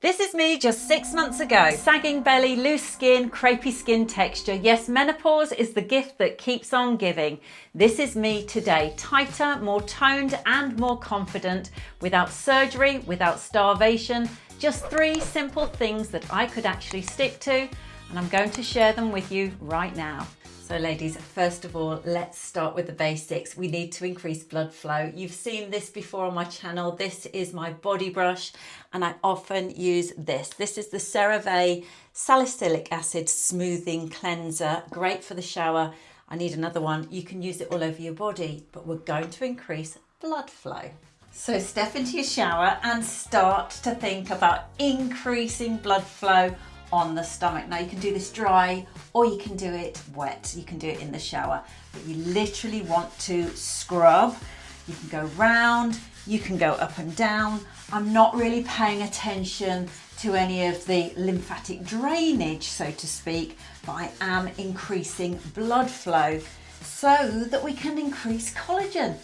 This is me just 6 months ago. Sagging belly, loose skin, crepey skin texture. Yes, menopause is the gift that keeps on giving. This is me today, tighter, more toned and more confident, without surgery, without starvation. Just 3 simple things that I could actually stick to, and I'm going to share them with you right now. So ladies, first of all, let's start with the basics. We need to increase blood flow. You've seen this before on my channel. This is my body brush and I often use this. This is the CeraVe Salicylic Acid Smoothing Cleanser. Great for the shower. I need another one. You can use it all over your body, but we're going to increase blood flow. So step into your shower and start to think about increasing blood flow on the stomach. Now you can do this dry or you can do it wet. You can do it in the shower, but you literally want to scrub. You can go round, you can go up and down. I'm not really paying attention to any of the lymphatic drainage, so to speak, but I am increasing blood flow so that we can increase collagen.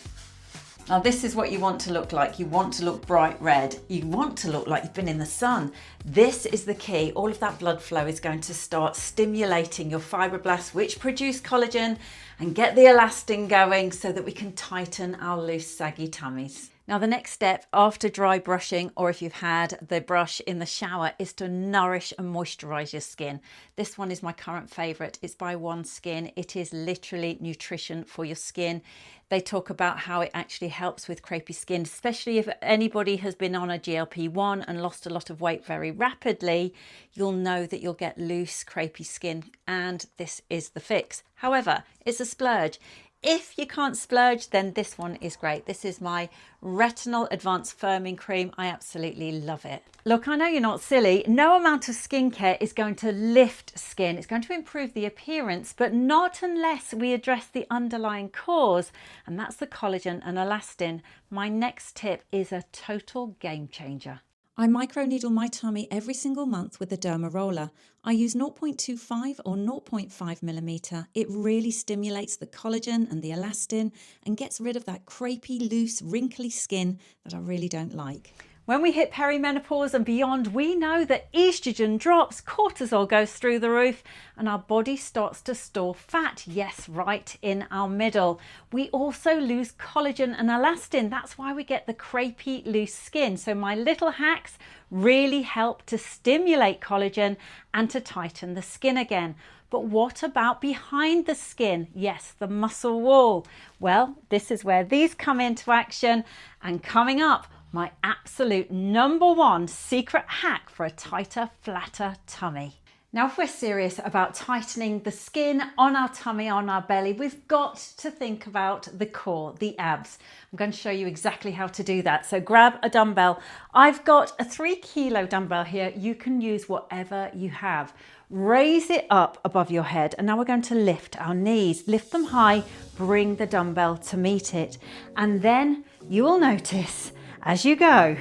Now this is what you want to look like. You want to look bright red. You want to look like you've been in the sun. This is the key. All of that blood flow is going to start stimulating your fibroblasts, which produce collagen, and get the elastin going so that we can tighten our loose, saggy tummies. Now the next step after dry brushing, or if you've had the brush in the shower, is to nourish and moisturize your skin. This one is my current favorite. It's by One Skin. It is literally nutrition for your skin. They talk about how it actually helps with crepey skin, especially if anybody has been on a GLP-1 and lost a lot of weight very rapidly. You'll know that you'll get loose, crepey skin, and this is the fix. However, it's a splurge. If you can't splurge, then this one is great. This is my Retinol Advanced Firming Cream. I absolutely love it. Look, I know you're not silly. No amount of skincare is going to lift skin. It's going to improve the appearance, but not unless we address the underlying cause, and that's the collagen and elastin. My next tip is a total game changer. I microneedle my tummy every single month with a derma roller. I use 0.25 or 0.5 millimeter. It really stimulates the collagen and the elastin and gets rid of that crepey, loose, wrinkly skin that I really don't like. When we hit perimenopause and beyond, we know that estrogen drops, cortisol goes through the roof, and our body starts to store fat. Yes, right in our middle. We also lose collagen and elastin. That's why we get the crepey, loose skin. So my little hacks really help to stimulate collagen and to tighten the skin again. But what about behind the skin? Yes, the muscle wall. Well, this is where these come into action, and coming up, my absolute #1 secret hack for a tighter, flatter tummy. Now, if we're serious about tightening the skin on our tummy, on our belly, we've got to think about the core, the abs. I'm going to show you exactly how to do that. So grab a dumbbell. I've got a 3-kilo dumbbell here. You can use whatever you have. Raise it up above your head, and now we're going to lift our knees. Lift them high, bring the dumbbell to meet it, and then you will notice as you go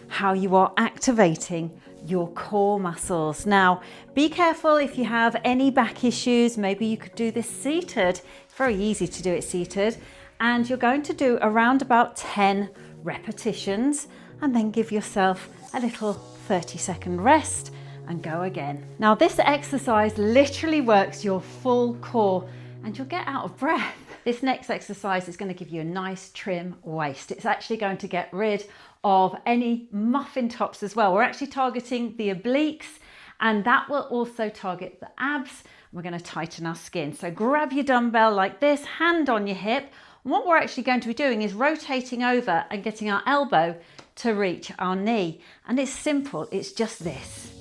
how you are activating your core muscles. Now, be careful if you have any back issues. Maybe you could do this seated. It's very easy to do it seated. And you're going to do around about 10 repetitions and then give yourself a little 30-second rest and go again. Now, this exercise literally works your full core and you'll get out of breath. This next exercise is going to give you a nice trim waist. It's actually going to get rid of any muffin tops as well. We're actually targeting the obliques, and that will also target the abs. We're going to tighten our skin. So grab your dumbbell like this, hand on your hip. And what we're actually going to be doing is rotating over and getting our elbow to reach our knee. And it's simple, it's just this.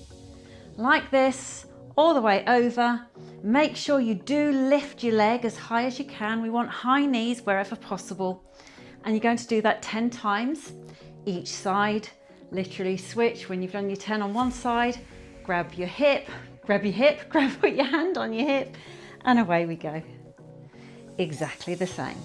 Like this, all the way over. Make sure you do lift your leg as high as you can. We want high knees wherever possible. And you're going to do that 10 times each side. Literally switch when you've done your 10 on one side. Grab your hip, put your hand on your hip, and away we go. Exactly the same.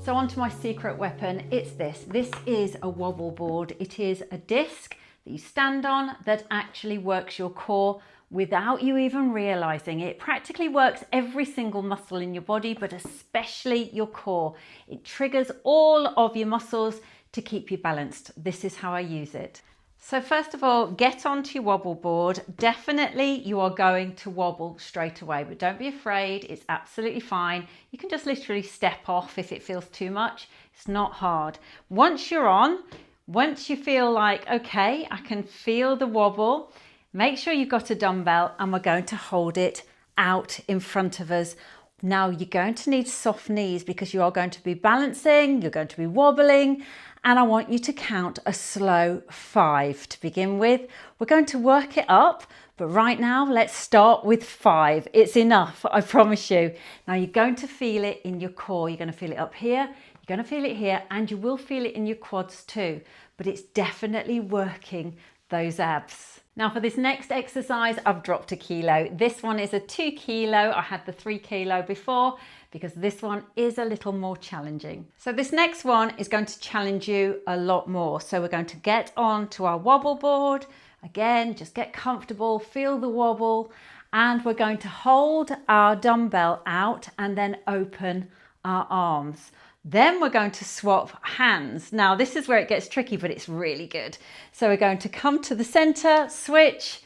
So onto my secret weapon, it's this. This is a wobble board. It is a disc that you stand on that actually works your core without you even realizing it. It practically works every single muscle in your body, but especially your core. It triggers all of your muscles to keep you balanced. This is how I use it. So first of all, get onto your wobble board. Definitely you are going to wobble straight away, but don't be afraid. It's absolutely fine. You can just literally step off if it feels too much. It's not hard. Once you're on, once you feel like, okay, I can feel the wobble, make sure you've got a dumbbell and we're going to hold it out in front of us. Now you're going to need soft knees because you are going to be balancing, you're going to be wobbling, and I want you to count a slow 5 to begin with. We're going to work it up, but right now let's start with 5. It's enough, I promise you. Now you're going to feel it in your core. You're going to feel it up here, you're going to feel it here, and you will feel it in your quads too, but it's definitely working those abs. Now for this next exercise, I've dropped a kilo. This one is a 2 kilo. I had the 3 kilo before because this one is a little more challenging. So this next one is going to challenge you a lot more. So we're going to get on to our wobble board. Again, just get comfortable, feel the wobble, and we're going to hold our dumbbell out and then open our arms. Then we're going to swap hands. Now this is where it gets tricky, but it's really good. So we're going to come to the center, switch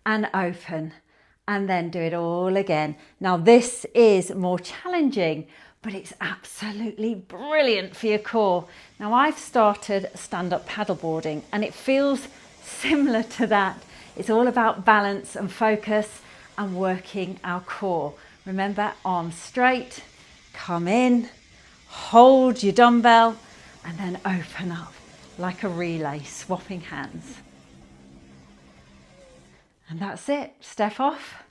and open, and then do it all again. Now this is more challenging, but it's absolutely brilliant for your core. Now I've started stand-up paddleboarding and it feels similar to that. It's all about balance and focus and working our core. Remember, arms straight, come in, hold your dumbbell, and then open up like a relay, swapping hands. And that's it. Step off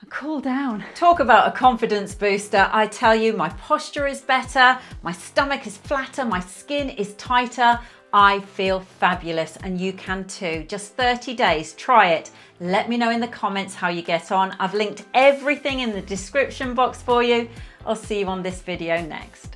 and cool down. Talk about a confidence booster. I tell you, my posture is better, my stomach is flatter, my skin is tighter. I feel fabulous, and you can too. Just 30 days, try it. Let me know in the comments how you get on. I've linked everything in the description box for you. I'll see you on this video next.